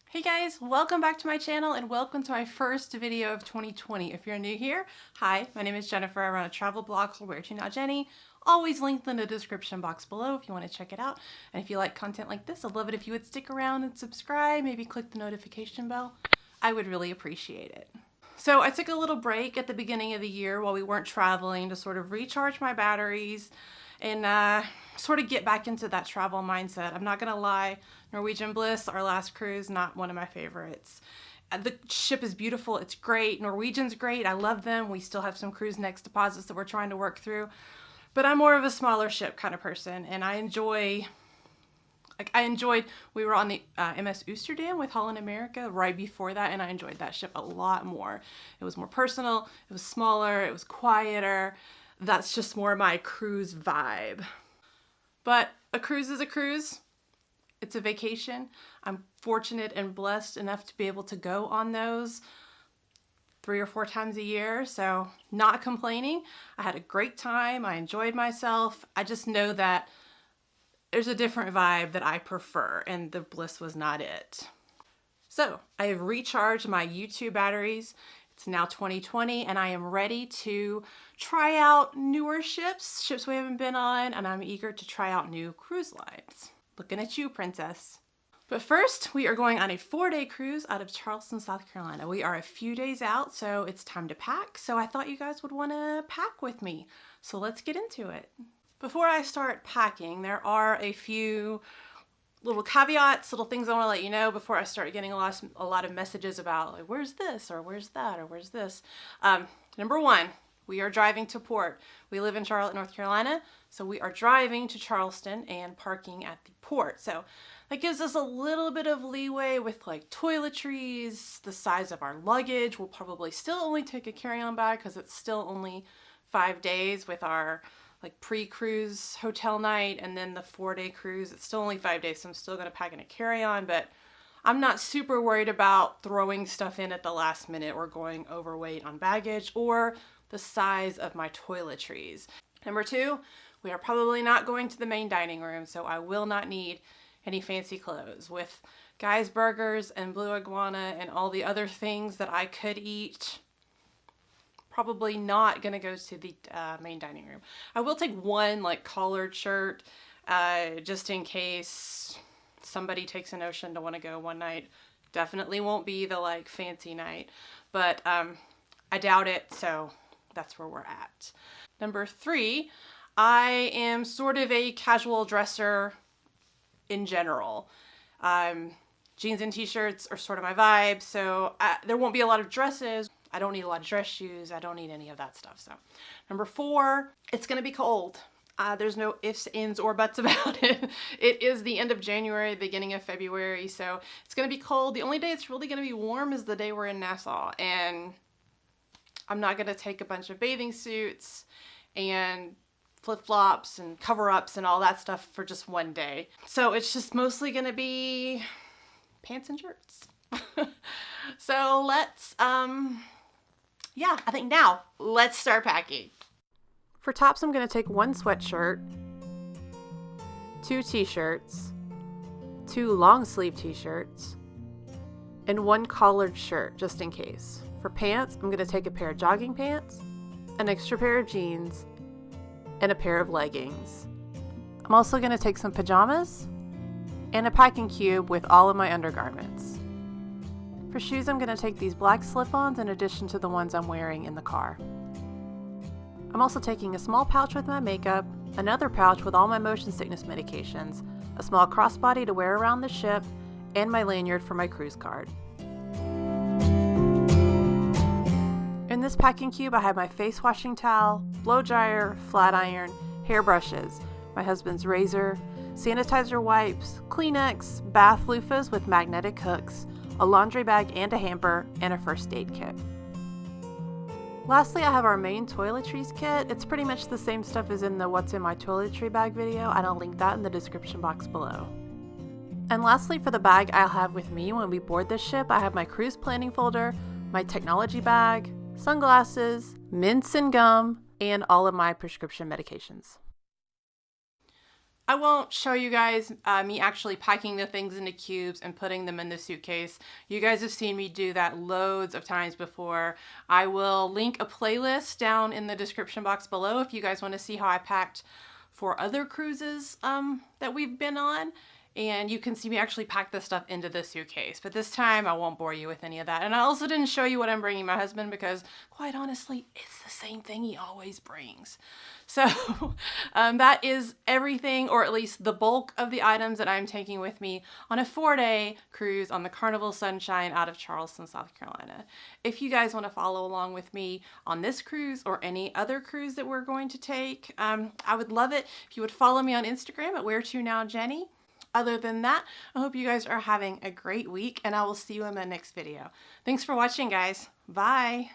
Hey guys, welcome back to my channel and welcome to my first video of 2020. If you're new here, hi, my name is Jennifer. I run a travel blog called Where To Now Jenny. Always linked in the description box below if you want to check it out. And if you like content like this, I'd love it if you would stick around and subscribe, maybe click the notification bell. I would really appreciate it. So I took a little break at the beginning of the year while we weren't traveling to sort of recharge my batteries and sort of get back into that travel mindset. I'm not gonna lie, Norwegian Bliss, our last cruise, not one of my favorites. The ship is beautiful, it's great, Norwegian's great, I love them. We still have some cruise next deposits that we're trying to work through, but I'm more of a smaller ship kind of person, and I enjoyed, we were on the MS Oosterdam with Holland America right before that, and I enjoyed that ship a lot more. It was more personal, it was smaller, it was quieter. That's just more my cruise vibe. But a cruise is a cruise. It's a vacation. I'm fortunate and blessed enough to be able to go on those 3 or 4 times a year. So not complaining. I had a great time. I enjoyed myself. I just know that there's a different vibe that I prefer, and the Bliss was not it. So I have recharged my YouTube batteries. It's now 2020 and I am ready to try out newer ships we haven't been on, and I'm eager to try out new cruise lines. Looking at you, princess. But first, we are going on a 4-day cruise out of Charleston, South Carolina. We are a few days out, so it's time to pack. So I thought you guys would want to pack with me. So let's get into it. Before I start packing, there are a few little caveats, little things I want to let you know before I start getting a lot of messages about like, where's this or where's that or where's this. Number one, we are driving to port. We live in Charlotte, North Carolina, so we are driving to Charleston and parking at the port. So that gives us a little bit of leeway with like toiletries, the size of our luggage. We'll probably still only take a carry-on bag because it's still only 5 days with our like pre-cruise hotel night, and then the 4-day cruise. It's still only 5 days, so I'm still going to pack in a carry-on, but I'm not super worried about throwing stuff in at the last minute or going overweight on baggage or the size of my toiletries. Number two, we are probably not going to the main dining room, so I will not need any fancy clothes. With Guy's Burgers and Blue Iguana and all the other things that I could eat, probably not gonna go to the main dining room. I will take one like collared shirt just in case somebody takes a notion to want to go one night. Definitely won't be the like fancy night, but I doubt it, so that's where we're at. Number 3, I am sort of a casual dresser in general. Jeans and t-shirts are sort of my vibe, so there won't be a lot of dresses. I don't need a lot of dress shoes. I don't need any of that stuff. So number 4, it's going to be cold. There's no ifs, ands, or buts about it. It is the end of January, beginning of February, so it's going to be cold. The only day it's really going to be warm is the day we're in Nassau, and I'm not going to take a bunch of bathing suits and flip-flops and cover-ups and all that stuff for just one day. So it's just mostly going to be pants and shirts. So let's, yeah, I think now let's start packing. For tops, I'm going to take 1 sweatshirt, 2 t-shirts, 2 long sleeve t-shirts, and 1 collared shirt just in case. For pants, I'm going to take a pair of jogging pants, an extra pair of jeans, and a pair of leggings. I'm also going to take some pajamas and a packing cube with all of my undergarments. For shoes, I'm going to take these black slip-ons in addition to the ones I'm wearing in the car. I'm also taking a small pouch with my makeup, another pouch with all my motion sickness medications, a small crossbody to wear around the ship, and my lanyard for my cruise card. In this packing cube, I have my face washing towel, blow dryer, flat iron, hair brushes, my husband's razor, sanitizer wipes, Kleenex, bath loofahs with magnetic hooks, a laundry bag and a hamper, and a first aid kit. Lastly, I have our main toiletries kit. It's pretty much the same stuff as in the What's in My Toiletry Bag video, and I'll link that in the description box below. And lastly, for the bag I'll have with me when we board this ship, I have my cruise planning folder, my technology bag, sunglasses, mints and gum, and all of my prescription medications. I won't show you guys me actually packing the things into cubes and putting them in the suitcase. You guys have seen me do that loads of times before. I will link a playlist down in the description box below if you guys want to see how I packed for other cruises that we've been on. And you can see me actually pack this stuff into the suitcase. But this time I won't bore you with any of that. And I also didn't show you what I'm bringing my husband because quite honestly, it's the same thing he always brings. So that is everything, or at least the bulk of the items that I'm taking with me on a 4-day cruise on the Carnival Sunshine out of Charleston, South Carolina. If you guys want to follow along with me on this cruise or any other cruise that we're going to take, I would love it if you would follow me on Instagram at WhereToNowJenny. Other than that, I hope you guys are having a great week, and I will see you in my next video. Thanks for watching, guys. Bye.